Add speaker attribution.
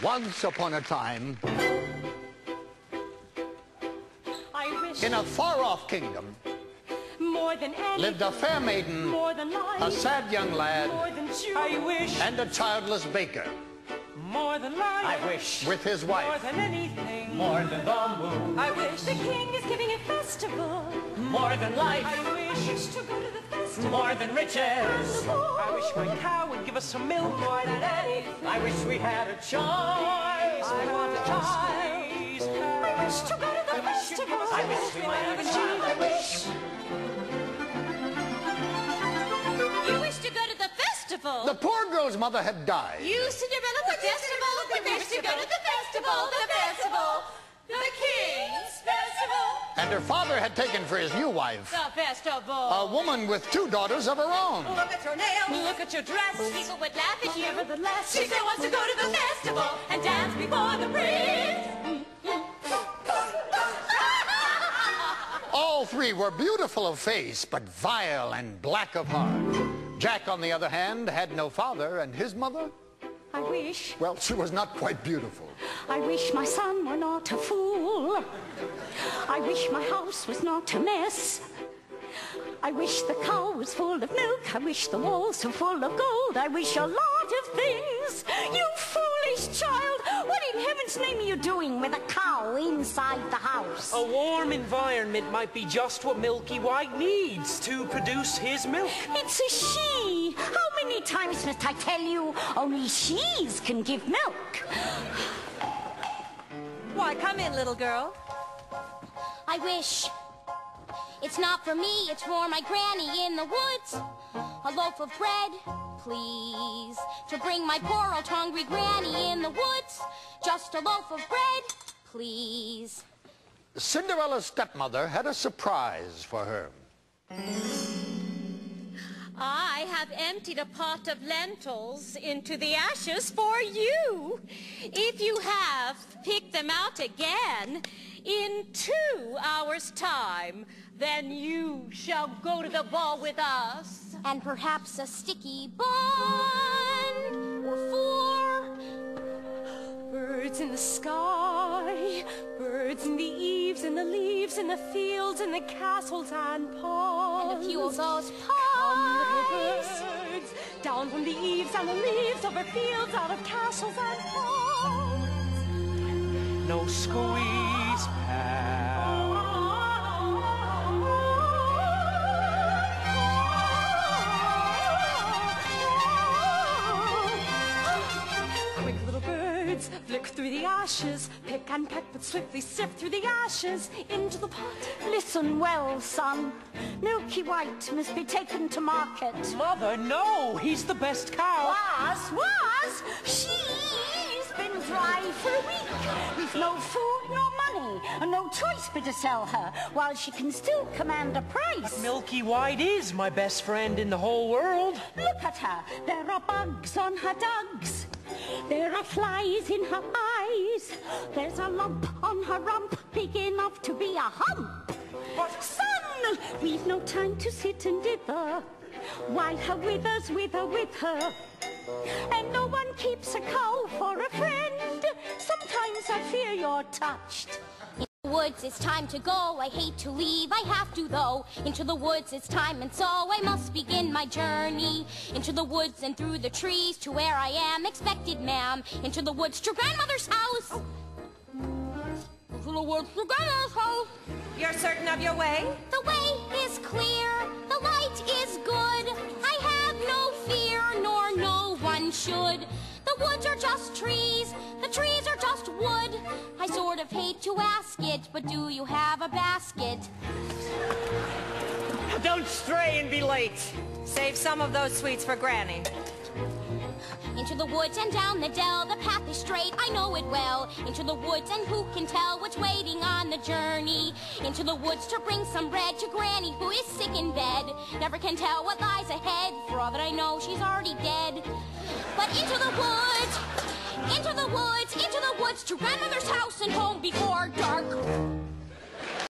Speaker 1: Once upon a time, in a far-off kingdom,
Speaker 2: more than anything,
Speaker 1: lived a fair maiden,
Speaker 2: more than life,
Speaker 1: a sad young lad,
Speaker 2: more than I wish,
Speaker 1: and a childless baker.
Speaker 2: More than life,
Speaker 3: I wish,
Speaker 1: with his wife,
Speaker 2: more than anything,
Speaker 3: more than the moon.
Speaker 2: I wish the king is giving a festival.
Speaker 3: More than life,
Speaker 2: I wish to go to the festival.
Speaker 3: more than riches.
Speaker 2: I wish my cow would give us some milk. More than anything,
Speaker 3: I wish we had a choice.
Speaker 2: I want a choice. I wish to go to the festival.
Speaker 3: I wish we might have a child. I wish.
Speaker 4: You wish to go to the festival?
Speaker 1: the poor girl's mother had died.
Speaker 4: You, Cinderella, the festival. You wish to go to the festival. The festival. The King's festival.
Speaker 1: And her father had taken for his new wife
Speaker 4: The festival.
Speaker 1: a woman with 2 daughters of her own.
Speaker 2: Look at your nails. Look at your dress.
Speaker 4: People would laugh at you.
Speaker 2: Nevertheless,
Speaker 4: She still wants to go to the festival and dance before the prince.
Speaker 1: All 3 were beautiful of face, but vile and black of heart. Jack, on the other hand, had no father, and his mother,
Speaker 5: I wish,
Speaker 1: well, she was not quite beautiful.
Speaker 5: I wish my son were not a fool. I wish my house was not a mess. I wish the cow was full of milk. I wish the walls were full of gold. I wish a lot of things. You foolish child! What in heaven's name are you doing with a cow inside the house?
Speaker 6: A warm environment might be just what Milky White needs to produce his milk.
Speaker 5: It's a she. How many times must I tell you? Only she's can give milk.
Speaker 2: Why, come in, little girl.
Speaker 4: I wish. It's not for me, it's for my granny in the woods. A loaf of bread, please, to bring my poor old hungry granny in the woods. Just a loaf of bread, please.
Speaker 1: Cinderella's stepmother had a surprise for her.
Speaker 4: I have emptied a pot of lentils into the ashes for you. If you have, pick them out again in 2 hours' time. Then you shall go to the ball with us.
Speaker 7: And perhaps a sticky bun or 4.
Speaker 2: Birds in the sky, birds in the eaves, in the leaves, in the fields, in the castles and ponds.
Speaker 7: And a few of those
Speaker 2: Come, little
Speaker 7: pies.
Speaker 2: birds, down from the eaves and the leaves, over fields, out of castles and ponds.
Speaker 6: No squeeze pal.
Speaker 2: Quick little birds, flick through the ashes, pick and peck, but swiftly sift through the ashes into the pot.
Speaker 5: Listen well, son. Milky White must be taken to market.
Speaker 6: Mother, no! He's the best cow.
Speaker 5: Was? She's been dry for a week. We've no food, no money, and no choice but to sell her, while she can still command a price.
Speaker 6: Milky White is my best friend in the whole world.
Speaker 5: Look at her. There are bugs on her dugs. There are flies in her eyes. There's a lump on her rump, big enough to be a hump.
Speaker 6: But
Speaker 5: Son, we've no time to sit and dither, while her withers wither with her. And no one keeps a cow for a friend. Sometimes I fear you're touched.
Speaker 7: Woods, it's time to go. I hate to leave, I have to though. Into the woods, it's time, and so I must begin my journey. Into the woods and through the trees to where I am expected, ma'am. Into the woods to grandmother's house. Into the woods to grandmother's house.
Speaker 2: You're certain of your way?
Speaker 7: The way is clear, the light is good. I have no fear, nor no one should. The woods are just trees, the trees are just wood. I sort of hate to ask it, but do you have a basket?
Speaker 3: Don't stray and be late.
Speaker 2: Save some of those sweets for Granny.
Speaker 7: Into the woods and down the dell, the path is straight, I know it well. Into the woods, and who can tell what's waiting on the journey? Into the woods to bring some bread to Granny, who is sick in bed. Never can tell what lies ahead, for all that I know, she's already dead. But into the woods, into the woods, into the woods, to grandmother's house and home before dark.